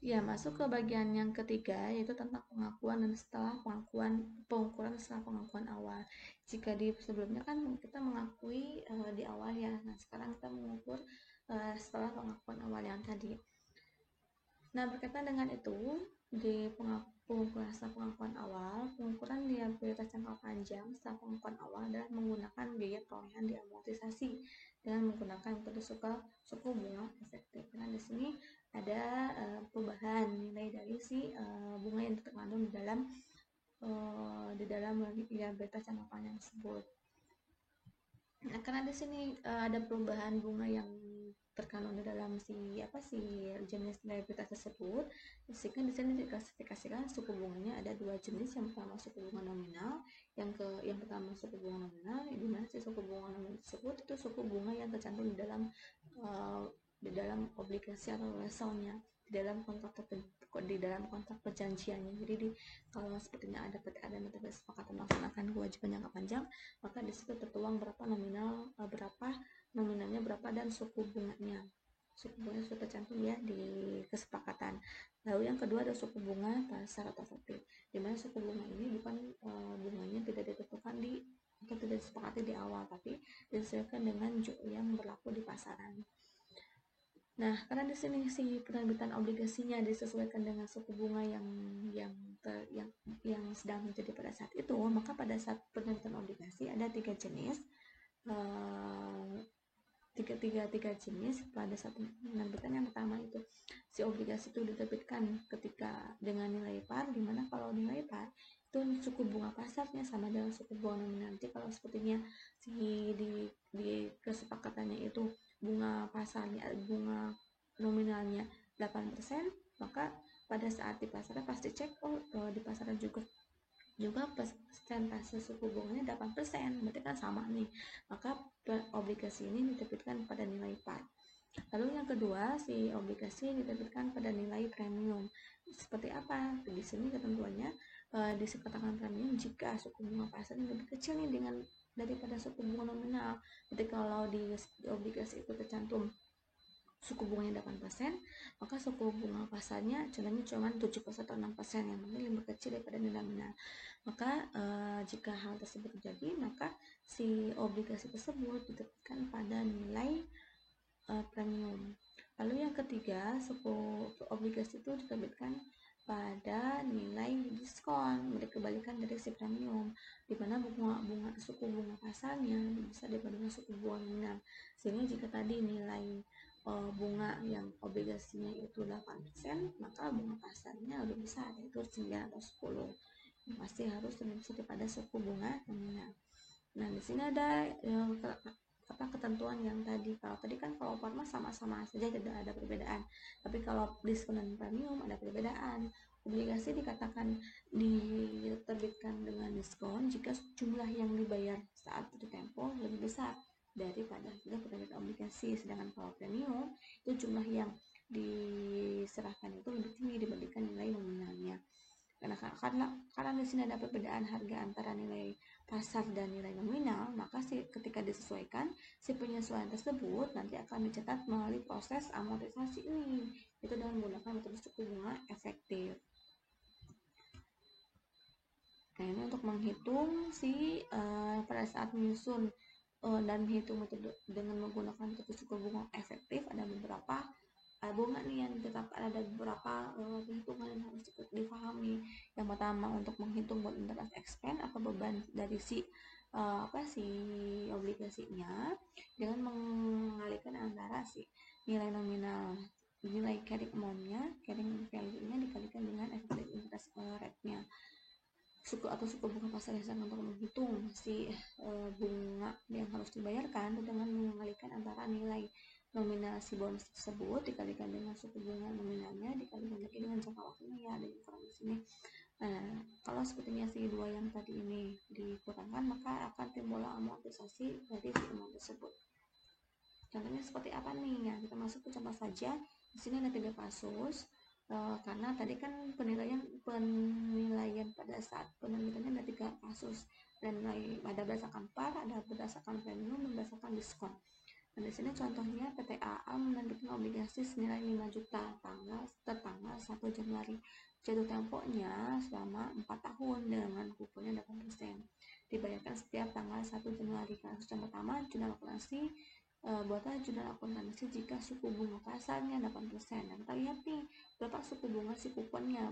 Ya, masuk ke bagian yang ketiga, yaitu tentang pengakuan dan setelah pengukuran setelah pengakuan awal. Jika di sebelumnya kan kita mengakui di awal ya, nah sekarang kita mengukur setelah pengakuan awal yang tadi. Nah, berkaitan dengan itu, di pengukuran setelah pengakuan awal, pengukuran liabilitas jangka panjang setelah pengakuan awal adalah menggunakan biaya perolehan diamortisasi dengan menggunakan metode suku bunga efektif. Nah, di sini ada perubahan nilai dari si bunga yang terkandung di dalam liabilitas jangka panjang tersebut. Nah, karena di sini ada perubahan bunga yang terkandung di dalam si jenis liabilitas tersebut, sehingga di sini diklasifikasikan suku bunganya ada dua jenis. Yang pertama suku bunga nominal, yang pertama suku bunga nominal, di mana si suku bunga nominal tersebut itu suku bunga yang tercantum di dalam obligasi atau leselnya, di dalam kontrak perjanjiannya. Jadi kalau sepertinya ada kesepakatan melaksanakan kewajiban jangka panjang, maka di situ tertuang berapa nominalnya berapa dan suku bunganya sudah tercantum ya di kesepakatan. Lalu yang kedua ada suku bunga pasar atau efektif, di mana suku bunga ini bukan bunganya tidak ditentukan atau tidak disepakati di awal, tapi disesuaikan dengan yang berlaku di pasaran. Nah, karena di sini si penerbitan obligasinya disesuaikan dengan suku bunga yang sedang terjadi pada saat itu, maka pada saat penerbitan obligasi ada tiga jenis. Tiga jenis pada saat penerbitan. Yang pertama itu si obligasi itu diterbitkan ketika dengan nilai par, dimana kalau nilai par itu suku bunga pasarnya sama dengan suku bunga nominal. Nanti kalau sepertinya di kesepakatannya itu bunga pasarnya nominalnya 8%, maka pada saat di pasarnya pasti cek di pasarnya juga persentase suku bunganya 8%, berarti kan sama nih, maka obligasi ini diterbitkan pada nilai par. Lalu yang kedua, si obligasi diterbitkan pada nilai premium. Seperti apa? Di sini ketentuannya disepakatkan premium jika suku bunga pasarnya lebih kecil nih daripada suku bunga nominal. Jadi kalau di obligasi itu tercantum suku bunganya 8%, maka suku bunga pasarnya contohnya cuma 7% atau 6%, yang penting lebih kecil daripada nilai nominal. Maka jika hal tersebut terjadi, maka si obligasi tersebut diterbitkan pada nilai premium. Lalu yang ketiga, suku obligasi itu diterbitkan pada nilai diskon, kebalikan dari si premium, di mana suku bunga pasarnya bisa dibandingkan suku bunga nominal. Sehingga jika tadi nilai bunga yang obligasinya itu 8%, maka bunga pasarnya lebih besar, yaitu 9 atau 10. Pasti harus lebih besar daripada suku bunga nominal. Nah, di sini ada ketentuan yang tadi. Kalau tadi kan kalau format sama-sama saja, tidak ada perbedaan. Tapi kalau diskon dan premium ada perbedaan. Obligasi dikatakan diterbitkan dengan diskon jika jumlah yang dibayar saat itu tempo lebih besar daripada penerbitan obligasi. Sedangkan kalau premium itu jumlah yang diserahkan itu lebih tinggi dibandingkan nilai nominalnya. Karena di sini ada perbedaan harga antara nilai pasar dan nilai nominal, maka ketika disesuaikan, si penyesuaian tersebut nanti akan dicatat melalui proses amortisasi ini, itu dengan menggunakan metode suku bunga efektif. Nah, ini untuk menghitung pada saat menyusun dan menghitung metode dengan menggunakan metode suku bunga efektif, ada beberapa bunga nih yang ditetapkan, ada beberapa perhitungan yang harus dipahami. Yang pertama, untuk menghitung buat interest expense atau beban dari si obligasinya dengan mengalihkan antara si nilai nominal, nilai carrying amount-nya, carrying value-nya dikalikan dengan effective interest rate-nya. Suku bunga pasar yang untuk menghitung si bunga yang harus dibayarkan dengan mengalihkan antara nilai nominal si bonus tersebut dikalikan dengan suku bunga nominalnya dikalikan lagi dengan jangka waktunya, ya ada informasinya. Kalau sepertinya si dua yang tadi ini dikurangkan, maka akan timbul amortisasi dari si amount tersebut. Contohnya seperti apa nih? Ya, kita masuk ke contoh saja. Di sini ada 3 kasus. Karena tadi kan penilaian pada saat penerbitannya ada 3 kasus, dan ada berdasarkan par, ada berdasarkan premium, dan berdasarkan diskon. Nah, di sini contohnya PTAA menerbitkan obligasi senilai 5 juta tertanggal 1 Januari. Jatuh temponya selama 4 tahun dengan kuponnya 8%. Dibayarkan setiap tanggal 1 Januari. Kasus yang pertama, jurnal akuntansi. Buatlah jurnal akuntansi jika suku bunga pasarnya 8%. Nah, kita lihat nih berapa suku bunga si kuponnya,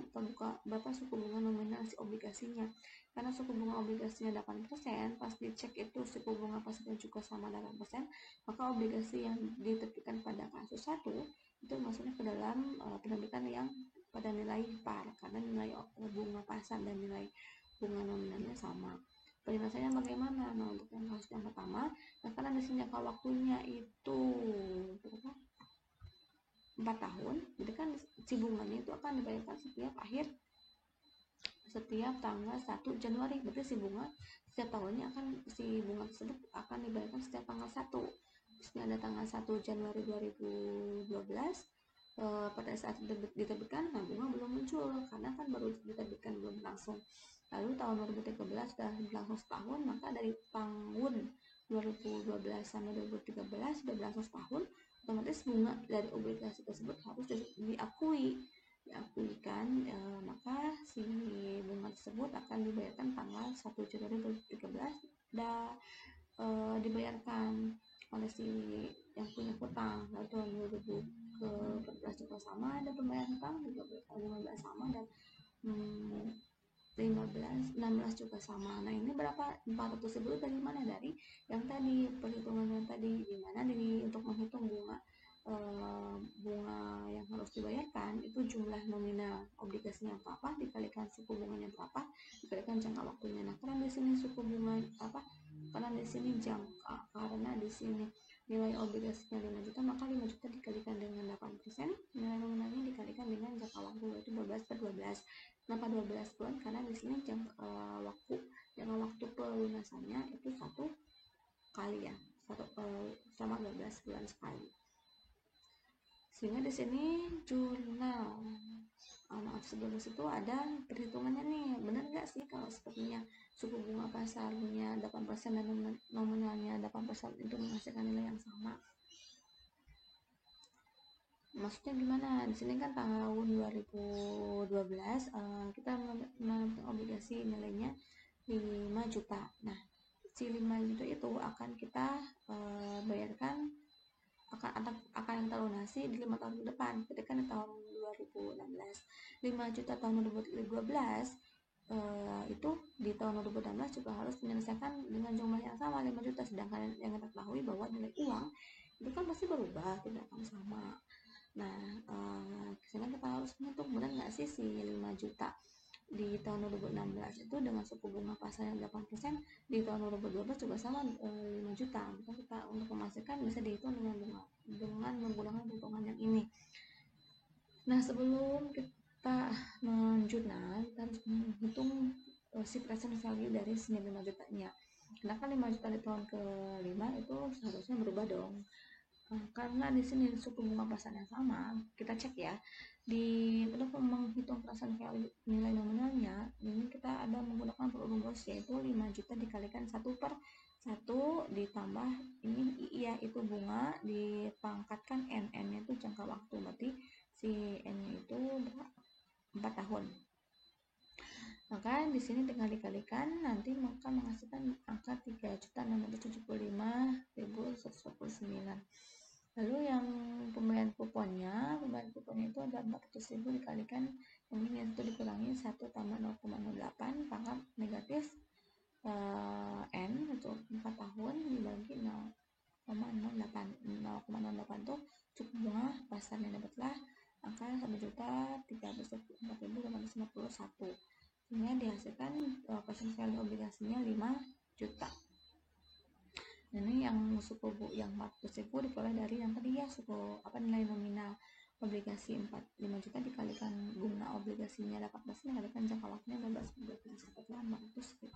berapa suku bunga nominal si obligasinya. Karena suku bunga obligasinya 8%, pas dicek itu suku bunga pasarnya juga sama 8%, maka obligasi yang diterbitkan pada kasus 1 itu masuknya ke dalam penerbitan yang pada nilai par, karena nilai bunga pasar dan nilai bunga nominalnya sama. Penyelesaiannya bagaimana? Nah, untuk yang kasus yang pertama, nah karena di sini jangka waktunya itu berapa? 4 tahun, jadi kan si bunganya itu akan dibayarkan setiap tanggal 1 Januari. Berarti si bunga setiap tahunnya si bunga tersebut akan dibayarkan setiap tanggal 1. Di sini ada tanggal 1 Januari 2012. Pada saat diterbitkan, nah bunga belum muncul karena kan baru diterbitkan, belum langsung. Lalu tahun 2013 sudah berlangsung setahun, maka dari tahun 2012 sampai 2013 sudah berlangsung setahun, otomatis bunga dari obligasi tersebut harus diakuikan, maka si bunga tersebut akan dibayarkan tanggal 1 Januari 2013 dan dibayarkan oleh si yang punya hutang. Lalu tahun 2014 juga sama, ada pembayaran hutang, 2015 sama, dan 16 juga sama. Nah, ini berapa? 400.000 dari mana? Dari yang tadi, perhitungan yang tadi, dimana untuk menghitung bunga yang harus dibayarkan itu jumlah nominal obligasinya berapa dikalikan suku bunganya berapa dikalikan jangka waktunya. Nah, karena di sini suku bunga karena di sini nilai obligasinya 5 juta, maka 5 juta dikalikan dengan 8%, nilai nominalnya dikalikan dengan jangka waktu, yaitu 12/12. Kenapa 12 bulan? Karena di sini jangka waktu pelunasannya itu 1 kali ya, selama 12 bulan sekali. Sehingga di sini jurnal, maaf, sebelum itu ada perhitungannya nih, benar nggak sih kalau sepertinya suku bunga pasarnya 8% dan nominalnya 8% itu menghasilkan nilai yang sama? Maksudnya gimana? Di sini kan tahun 2012 kita menerbitkan obligasi nilainya 5 juta. Nah, si 5 juta itu akan kita bayarkan, akan kita lunasi di 5 tahun ke depan. Ketika di tahun 2016 5 juta tahun 2012, itu di tahun 2016 juga harus menyelesaikan dengan jumlah yang sama 5 juta. Sedangkan yang kita ketahui bahwa nilai uang itu kan pasti berubah, tidak akan sama. Nah, sekarang kita harus menghitung benar nggak sih si 5 juta di tahun 2016 itu dengan suku bunga pasar yang 8%, di tahun 2012 juga sama 5 juta. Maka kita untuk memastikan bisa dihitung dengan menggunakan perhitungan yang ini. Nah, sebelum kita menjurnal, kita harus menghitung si present value dari si 5 jutanya. Karena kan 5 juta di tahun ke-5 itu seharusnya berubah dong. Karena di sini suku bunga pasarnya sama, kita cek ya untuk menghitung present value nilai nominalnya, ini kita ada menggunakan rumus, yaitu 5 juta dikalikan 1/1 ditambah ini ya itu bunga dipangkatkan n nya itu jangka waktu, berarti si n-nya itu 4 tahun. Maka di sini tinggal dikalikan, nanti maka menghasilkan angka 3.675.129. Lalu yang pembayaran kuponnya itu ada 400.000 dikalikan ini itu dikurangi 1 tambah 0,08 pangkat negatif n untuk 4 tahun dibagi 0,08 itu cukup bunga pasarnya, dapatlah angka 1.334.551, sehingga dihasilkan present value obligasinya 5 juta. Ini yang yang 400.000 diperoleh dari yang tadi ya, nilai nominal obligasi 5 juta dikalikan bunga obligasinya 8% dikalikan jangka waktunya 12 dapatlah 400.000.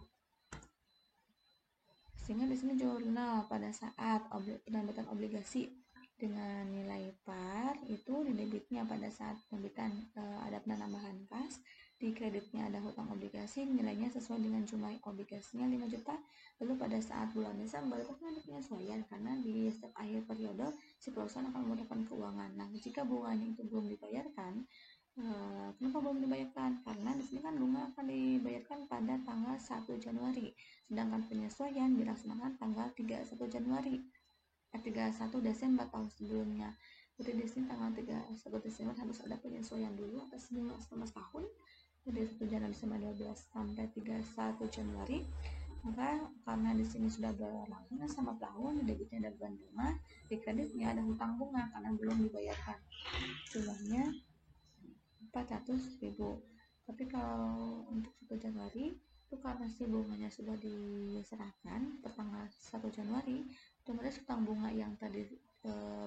Sehingga di sini jurnal pada saat penerbitan obligasi dengan nilai par itu di debitnya pada saat penerbitan ada penambahan kas, di kreditnya ada hutang obligasi, nilainya sesuai dengan jumlah obligasinya 5 juta. Lalu pada saat bulan Desember itu kan ada penyesuaian karena di setiap akhir periode si perusahaan akan memudahkan keuangan. Nah, jika bunganya itu belum dibayarkan, kenapa belum dibayarkan? Karena di sini kan bunga akan dibayarkan pada tanggal 1 Januari, sedangkan penyesuaian dilaksanakan tanggal 31 Januari, 31 Desember tahun sebelumnya. Jadi di sini tanggal 31 Desember harus ada penyesuaian dulu atas bunga selama setahun. Jadi 1 Januari sampai 12 sampai 31 Januari. Maka karena di sini sudah berlangsung sama tahun, di debitnya ada beban bunga, di kreditnya ada hutang bunga karena belum dibayarkan. Jumlahnya 400.000. Tapi kalau untuk 1 Januari itu karena si bunganya sudah diserahkan per tanggal 1 Januari, otomatis hutang bunga yang tadi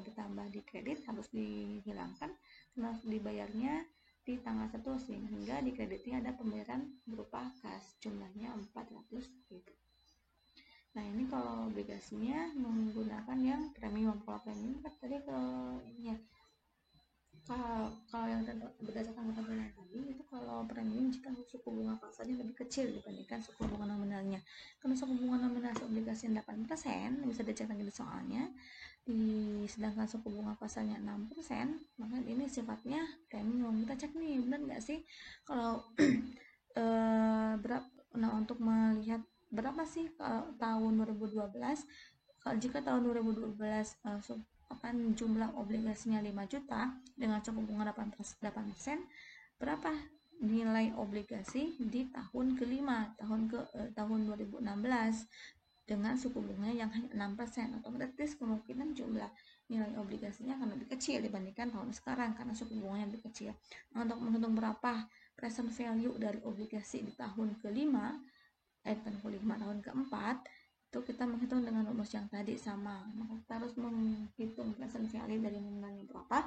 bertambah di kredit harus dihilangkan karena dibayarnya di tanggal 1 sehingga di kreditnya ada pembayaran berupa kas, jumlahnya 400.000. Nah, ini kalau obligasinya menggunakan yang premium. Kalau premium kan tadi ke ini ya, kalau yang berdasarkan ketentuan yang tadi itu kalau premium jika suku bunga pasarnya lebih kecil dibandingkan suku bunga nominalnya. Karena suku bunga nominal obligasi 8% bisa dicek lagi di soalnya, sedangkan suku bunga pasarnya 6%, maka ini sifatnya premium. Kita cek nih benar nggak sih kalau berapa. Nah, untuk melihat berapa sih tahun 2012, jika tahun 2012 akan jumlah obligasinya 5 juta dengan suku bunga 8%, berapa nilai obligasi di tahun kelima, tahun 2016 dengan suku bunga yang hanya 6%. Otomatis kemungkinan jumlah nilai obligasinya akan lebih kecil dibandingkan tahun sekarang karena suku bunganya lebih kecil. Nah, untuk menghitung berapa present value dari obligasi di tahun kelima, tahun keempat, itu kita menghitung dengan rumus yang tadi sama. Maka kita harus menghitung present value dari nominalnya berapa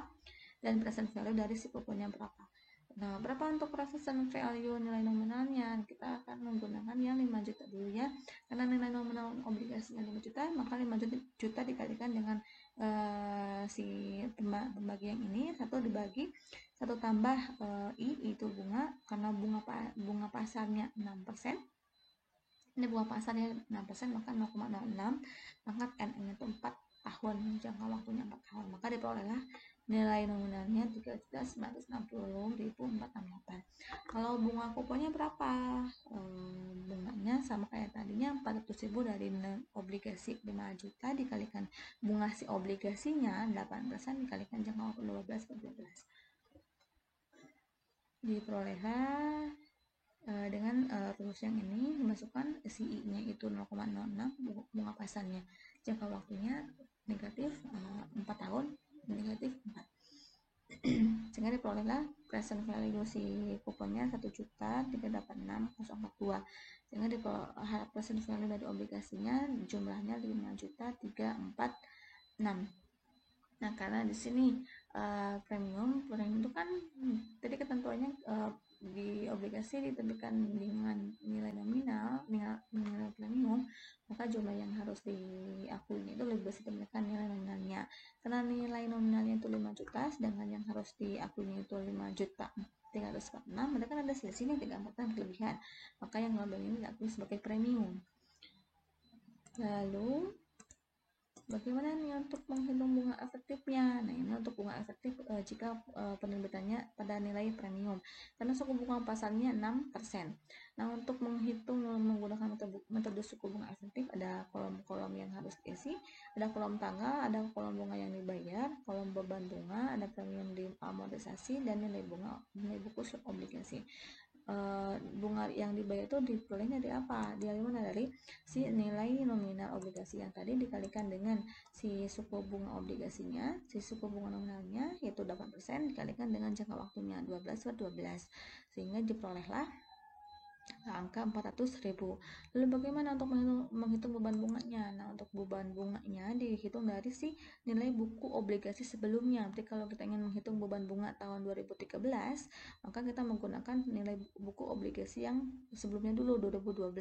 dan present value dari si kuponnya berapa. Nah, berapa untuk present value nilai nominalnya? Kita akan menggunakan yang 5 juta dulu ya. Karena nilai nominal obligasinya 5 juta, maka 5 juta dikalikan dengan si pembagian ini, 1 dibagi 1 tambah I itu bunga, karena bunga pasarnya 6%. Ini bunga pasarnya 6%, maka 0,06, maka NN itu 4 tahun, jangka waktunya 4 tahun, maka diperolehlah nilai nominalnya 3.960.468. Kalau bunga kuponnya berapa? Bunganya sama kayak tadinya 400.000 dari obligasi 5 juta dikalikan bunga si obligasinya 8% dikalikan jangka waktu 12 ke 12. Diperolehlah dengan rumus yang ini dimasukkan si I-nya itu 0,06, bunga pasarnya, jangka waktunya negatif 4 tahun, negatif 4. Sehingga diperolehlah present value si kuponnya 1.386.042. Sehingga diperoleh present value dari obligasinya jumlahnya 5.346. Nah, karena di sini premium itu kan tadi ketentuannya di obligasi diterbitkan dengan nilai nominal, nilai premium, maka jumlah yang harus diakui itu lebih besar dibandingkan nilai nominalnya. Karena nilai nominalnya itu 5 juta, sedangkan yang harus diakui itu 5 juta 346, mereka ada selisihnya 34 kelebihan, maka yang ngambil ini diakui sebagai premium. Lalu bagaimana nih untuk menghitung bunga efektifnya? Nah, ini untuk bunga efektif jika penerbitannya pada nilai premium. Karena suku bunga pasarnya 6%. Nah, untuk menghitung menggunakan metode suku bunga efektif, ada kolom-kolom yang harus diisi, ada kolom tanggal, ada kolom bunga yang dibayar, kolom beban bunga, ada premium di amortisasi, dan nilai buku obligasi. Bunga yang dibayar itu diperolehnya dari apa? Dari mana? Dari si nilai nominal obligasi yang tadi dikalikan dengan si suku bunga obligasinya, si suku bunga nominalnya yaitu 8% dikalikan dengan jangka waktunya 12 per 12, sehingga diperolehlah angka 400.000. Lalu bagaimana untuk menghitung beban bunganya? Nah, untuk beban bunganya dihitung dari si nilai buku obligasi sebelumnya. Jadi kalau kita ingin menghitung beban bunga tahun 2013, maka kita menggunakan nilai buku obligasi yang sebelumnya dulu 2012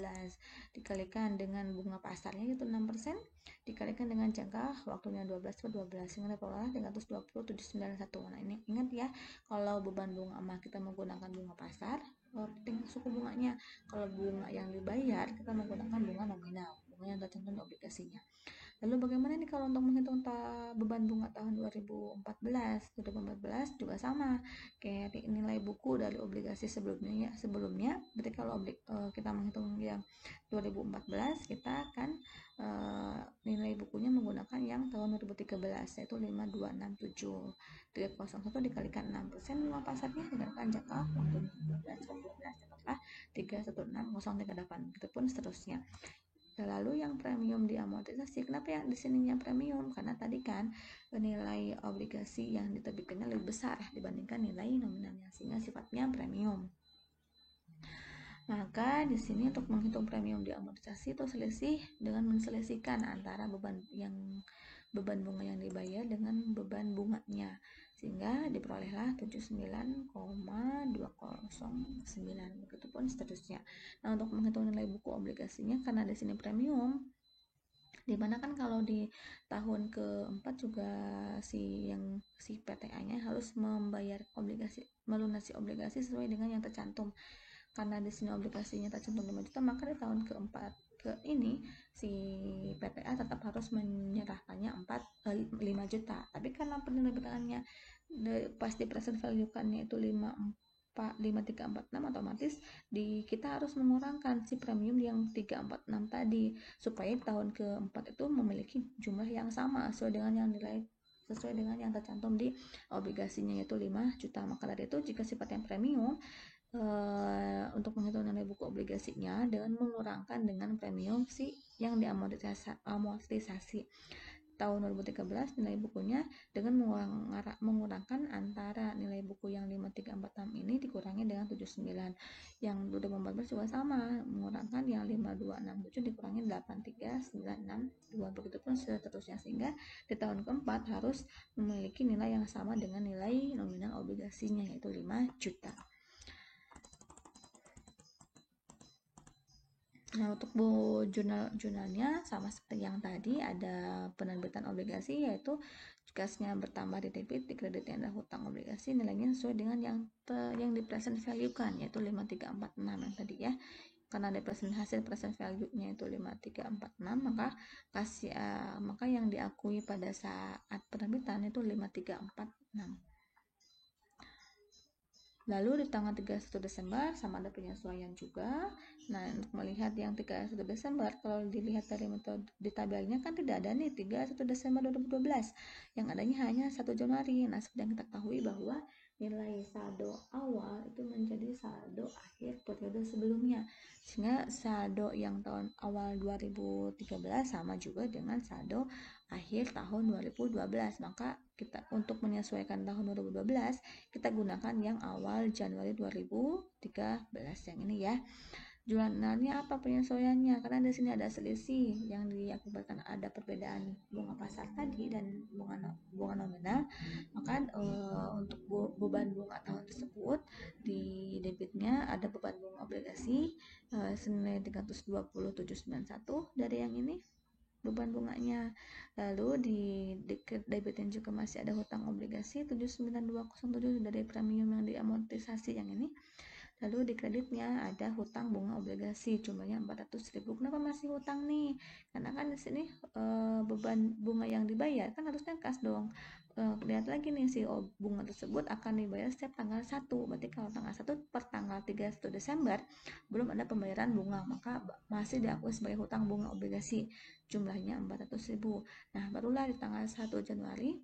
dikalikan dengan bunga pasarnya yaitu 6%, dikalikan dengan jangka waktunya 12 per 12, sehingga diperoleh 320.791. Nah, ini ingat ya, kalau beban bunga kita menggunakan bunga pasar, suku bunganya. Kalau bunga yang dibayar kita menggunakan bunga nominal, bunga yang tercantum di obligasinya. Lalu bagaimana nih kalau untuk menghitung beban bunga tahun 2014? 2014 juga sama kayak nilai buku dari obligasi sebelumnya ya. Berarti kalau kita menghitung yang 2014, kita akan nilai bukunya menggunakan yang tahun 2013, yaitu 5267. 301 dikalikan 6% bunga pasarnya dikalikan jangka waktu 2012 dapatlah 316038. Itu pun seterusnya. Lalu yang premium diamortisasi, kenapa yang di sini yang premium? Karena tadi kan nilai obligasi yang diterbitkannya lebih besar dibandingkan nilai nominalnya, sehingga sifatnya premium. Maka di sini untuk menghitung premium diamortisasi itu selisih dengan menselisihkan antara beban bunga yang dibayar dengan beban bunganya, sehingga diperolehlah 79,209. Begitupun seterusnya. Nah, untuk menghitung nilai buku obligasinya, karena di sini premium, dimana kan kalau di tahun keempat juga si PTA-nya harus membayar melunasi obligasi sesuai dengan yang tercantum. Karena di sini obligasinya tercantum 5 juta, maka di tahun keempat ini si PTA tetap harus menyerahkannya 5 juta. Tapi karena penerbitannya pas di present value-kannya itu 5346, otomatis kita harus mengurangkan si premium yang 346 tadi, supaya tahun keempat itu memiliki jumlah yang sama sesuai dengan yang tercantum di obligasinya, yaitu 5 juta. Maka dari itu jika sifatnya premium, untuk menghitung nilai buku obligasinya dengan mengurangkan dengan premium yang diamortisasi tahun 2013 nilai bukunya dengan mengurangkan antara nilai buku yang 5346 ini dikurangi dengan 79. Yang 2014 juga sama, mengurangkan yang 5267 dikurangi 83962. Begitupun seterusnya, sehingga di tahun keempat harus memiliki nilai yang sama dengan nilai nominal obligasinya, yaitu 5 juta. Nah, untuk jurnalnya sama seperti yang tadi, ada penerbitan obligasi, yaitu kasnya bertambah di debit, di kreditnya ada hutang obligasi, nilainya sesuai dengan yang di present value kan, yaitu 5346 yang tadi ya. Karena ada hasil present value-nya itu 5346, maka yang diakui pada saat penerbitan itu 5346. Lalu di tanggal 31 Desember sama ada penyesuaian juga. Nah, untuk melihat yang 31 Desember, kalau dilihat dari metode di tabelnya kan tidak ada nih 31 Desember 2012. Yang adanya hanya 1 Januari. Nah, seperti yang kita ketahui bahwa nilai saldo awal itu menjadi saldo akhir periode sebelumnya. Sehingga saldo yang tahun awal 2013 sama juga dengan saldo akhir tahun 2012. Maka kita untuk menyesuaikan tahun 2012, kita gunakan yang awal Januari 2013 yang ini ya. Jurnalnya apa penyesuaiannya? Karena di sini ada selisih yang diakibatkan ada perbedaan bunga pasar tadi dan bunga nominal, maka untuk beban bunga tahun tersebut di debitnya ada beban bunga obligasi senilai 320.791 dari yang ini beban bunganya. Lalu di debitnya juga masih ada hutang obligasi 79207 dari premium yang diamortisasi yang ini. Lalu di kreditnya ada hutang bunga obligasi jumlahnya 400.000. Kenapa masih hutang nih? Karena kan di sini beban bunga yang dibayar kan harusnya kas dong. Lihat lagi nih si bunga tersebut akan dibayar setiap tanggal 1. Berarti kalau tanggal 1 per tanggal 31 Desember belum ada pembayaran bunga, maka masih diakui sebagai hutang bunga obligasi jumlahnya 400.000. Nah, barulah di tanggal 1 Januari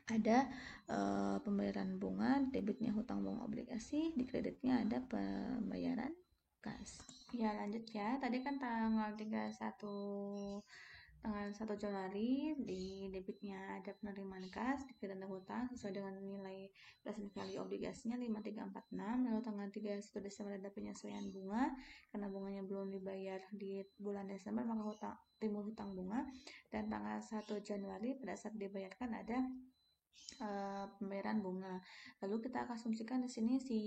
ada pembayaran bunga, debitnya hutang bunga obligasi, di kreditnya ada pembayaran kas. Ya, lanjut ya. Tadi kan tanggal 1 Januari di debitnya ada penerimaan kas, di kredit ada hutang sesuai dengan nilai present value obligasinya 5346. Lalu tanggal 31 Desember ada penyesuaian bunga karena bunganya belum dibayar di bulan Desember, maka timbul hutang bunga. Dan tanggal 1 Januari pada saat dibayarkan ada pembayaran bunga. Lalu kita asumsikan di sini si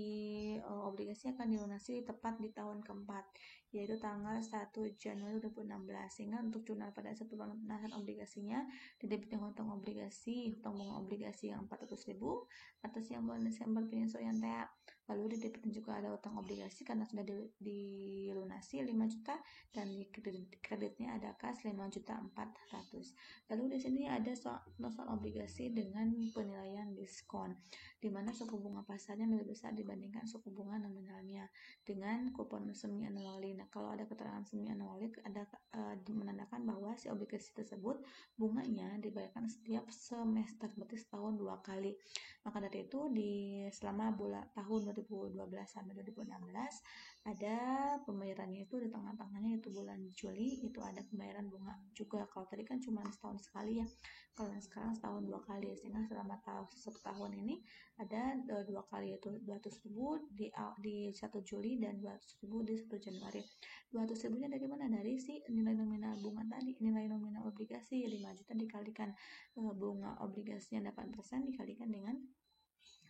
obligasi akan dilunasi tepat di tahun keempat, yaitu tanggal 1 Januari 2016. Sehingga untuk jurnal pada saat pelunasan obligasinya di debitnya hutang bunga obligasi yang 400.000 atas yang bulan Desember penyesuaian TA Lalu di depan juga ada utang obligasi karena sudah dilunasi 5 juta, dan di kreditnya ada kas 5.400.000. Lalu di sini ada soal obligasi dengan penilaian diskon, di mana suku bunga pasarnya lebih besar dibandingkan suku bunga nominalnya dengan kupon semi anuali. Nah, kalau ada keterangan semi anuali ada menandakan bahwa si obligasi tersebut bunganya dibayarkan setiap semester, berarti setahun 2 kali. Maka dari itu selama tahun 2012 sampai 2016 ada pembayarannya itu di tengah-tengahnya, itu bulan Juli itu ada pembayaran bunga juga. Kalau tadi kan cuma setahun sekali ya, kalau sekarang setahun 2 kali, sehingga selama satu tahun ini ada 2 kali, yaitu 200.000 di 1 Juli dan 200.000 di 1 Januari. 200.000 nya dari mana? Dari si nilai nominal bunga tadi, nilai nominal obligasi 5 juta dikalikan bunga obligasinya 8% dikalikan dengan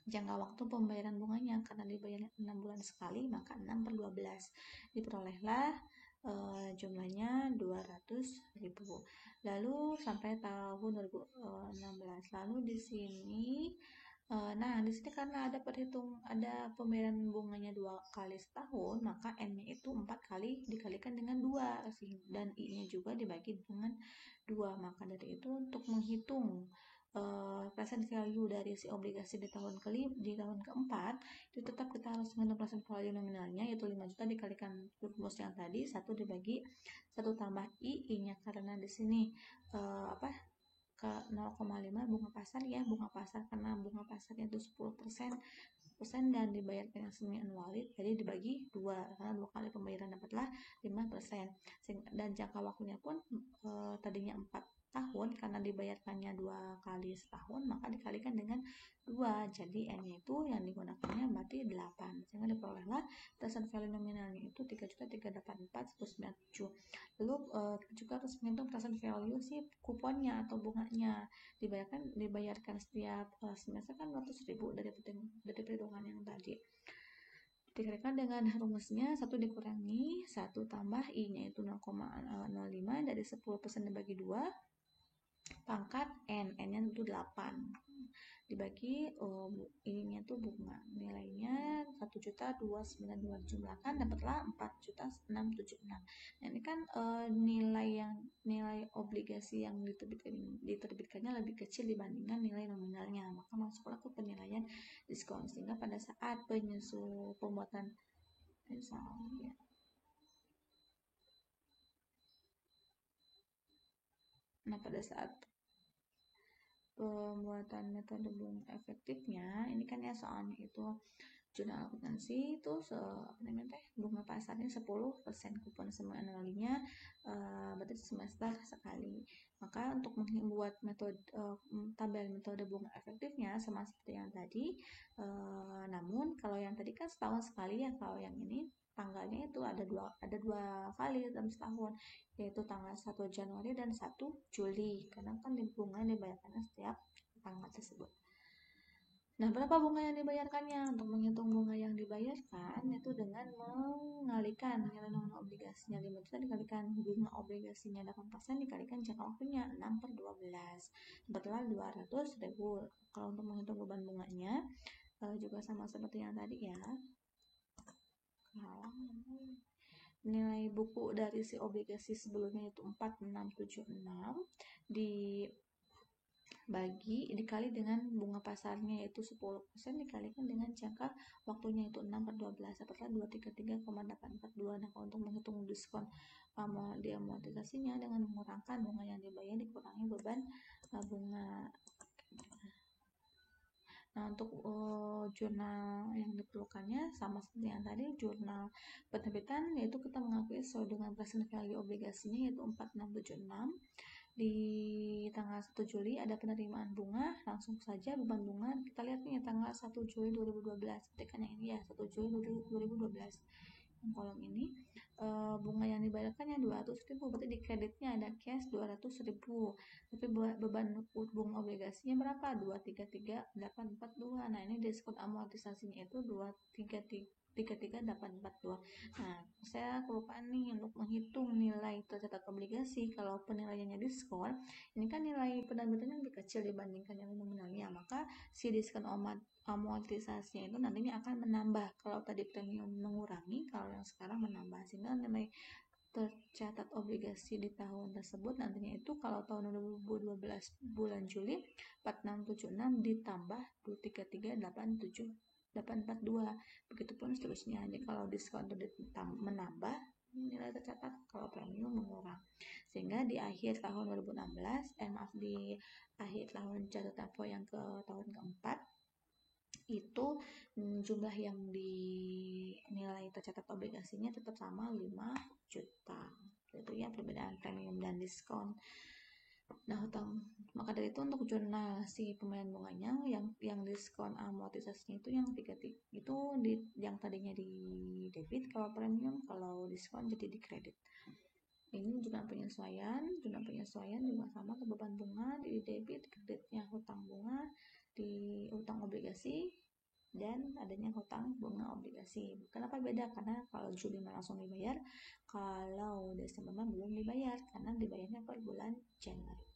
jangka waktu pembayaran bunganya, karena dibayar 6 bulan sekali maka 6/12 diperolehlah jumlahnya 200.000. Lalu sampai tahun 2016. Lalu di sini nah di sini karena ada pembayaran bunganya 2 kali setahun, maka N-nya itu 4 kali dikalikan dengan 2 dan I-nya juga dibagi dengan 2. Maka dari itu untuk menghitung present value dari si obligasi di tahun keempat, itu tetap kita harus menghitung present value nominalnya, yaitu 5 juta dikalikan rumus yang tadi 1 dibagi 1 tambah I-nya, karena di sini ke 0,5 bunga pasar ya, bunga pasar karena bunga pasarnya itu 10% dan dibayarkan yang semi anuali, jadi dibagi 2 karena 2 kali pembayaran dapatlah 5%. Dan jangka waktunya pun tadinya 4 tahun, karena dibayarkannya 2 kali setahun maka dikalikan dengan 2, jadi N-nya itu yang digunakannya berarti 8, sehingga diperolehlah present value nominalnya itu 3.384.197. Lalu juga harus menghitung present value si kuponnya atau bunganya, dibayarkan setiap semester kan 200.000 dari perhitungan yang tadi. Dikalikan dengan rumusnya 1 dikurangi 1 tambah I-nya itu 0,05 dari 10% dibagi 2 pangkat N-nya itu 8 dibagi ininya tuh bunga, nilainya 1.292.000, jumlahkan dapatlah 4.676.000. Nah ini kan nilai obligasi yang diterbitkannya lebih kecil dibandingkan nilai nominalnya, maka masuklah ke penilaian diskon, sehingga pada saat pembuatan misalnya pada saat pembuatan metode bunga efektifnya, ini kan ya soalnya itu jurnal akuntansi itu bunga pasarnya 10%, kupon semi anualinya berarti semester sekali. Maka untuk membuat tabel metode bunga efektifnya sama seperti yang tadi, namun kalau yang tadi kan setahun sekali ya, kalau yang ini tanggalnya itu ada dua kali dalam setahun, yaitu tanggal 1 Januari dan 1 Juli, karena kan bunga dibayarkannya setiap tanggal tersebut. Nah, berapa bunga yang dibayarkannya? Untuk menghitung bunga yang dibayarkan itu dengan mengalihkan nilai nominal obligasinya 5 juta dikalikan bunga obligasinya 8% dikalikan jangka waktunya 6/12, dapatlah 200.000. Kalau untuk menghitung beban bunganya juga sama seperti yang tadi ya. Nilai buku dari si obligasi sebelumnya itu 4676 dikali dengan bunga pasarnya yaitu 10% dikalikan dengan jangka waktunya itu 6/12, dapatlah 233,842. Nah, untuk menghitung diskon amortisasinya dengan mengurangkan bunga yang dibayar dikurangi beban bunga. Nah, untuk jurnal yang diperlukannya sama seperti yang tadi, jurnal penerbitan yaitu kita mengakui sesuai dengan present value obligasinya yaitu 4676. Di tanggal 1 Juli ada penerimaan bunga, langsung saja beban bunga kita lihat nih tanggal 1 Juli 2012, ketikanya ini ya 1 Juli 2012 yang kolom ini bunga yang dibayarkannya 200.000, berarti di kreditnya ada cash 200.000, tapi beban bunga obligasinya berapa? 233.842. Nah, ini diskon amortisasinya itu 233.842. Nah, saya kelupaan nih untuk menghitung nilai tercatat obligasi. Kalau penilaiannya diskon, ini kan nilai penerbitannya lebih kecil dibandingkan yang nominalnya, maka si diskon amortisasinya itu nantinya akan menambah. Kalau tadi premium mengurangi, kalau yang sekarang menambah, sehingga nilai tercatat obligasi di tahun tersebut nantinya itu kalau tahun 2012 bulan Juli 4676 ditambah 233.842, begitupun seterusnya. Jadi kalau diskon itu menambah nilai tercatat, kalau premium mengurang, sehingga di akhir tahun 2016 di akhir tahun jatuh tempo yang ke tahun keempat itu jumlah yang dinilai tercatat obligasinya tetap sama 5 juta. Itu ya perbedaan premium dan diskon. Nah, maka dari itu untuk jurnal si pembayaran bunganya yang diskon amortisasinya itu yang 3 itu yang tadinya di debit kalau premium, kalau diskon jadi di kredit. Ini jurnal penyesuaian juga sama ke beban bunga di debit, kreditnya hutang bunga, di hutang obligasi, dan adanya hutang bunga obligasi. Kenapa beda? Karena kalau Juli langsung dibayar, kalau Desember belum dibayar karena dibayarnya per bulan Januari.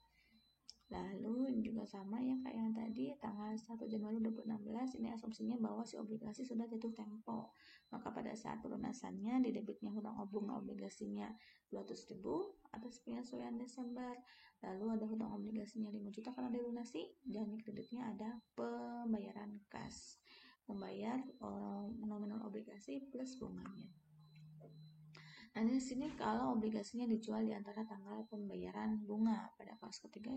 Lalu juga sama ya kayak yang tadi, tanggal 1 Januari 2016 ini asumsinya bahwa si obligasi sudah jatuh tempo. Maka pada saat pelunasannya di debitnya hutang bunga obligasinya 200.000 atas penyesuaian Desember. Lalu ada hutang obligasinya 5 juta karena dilunasi, dan di kreditnya ada pembayaran kas, membayar nominal obligasi plus bunganya. Nah, di sini kalau obligasinya dijual di antara tanggal pembayaran bunga pada kelas ketiga,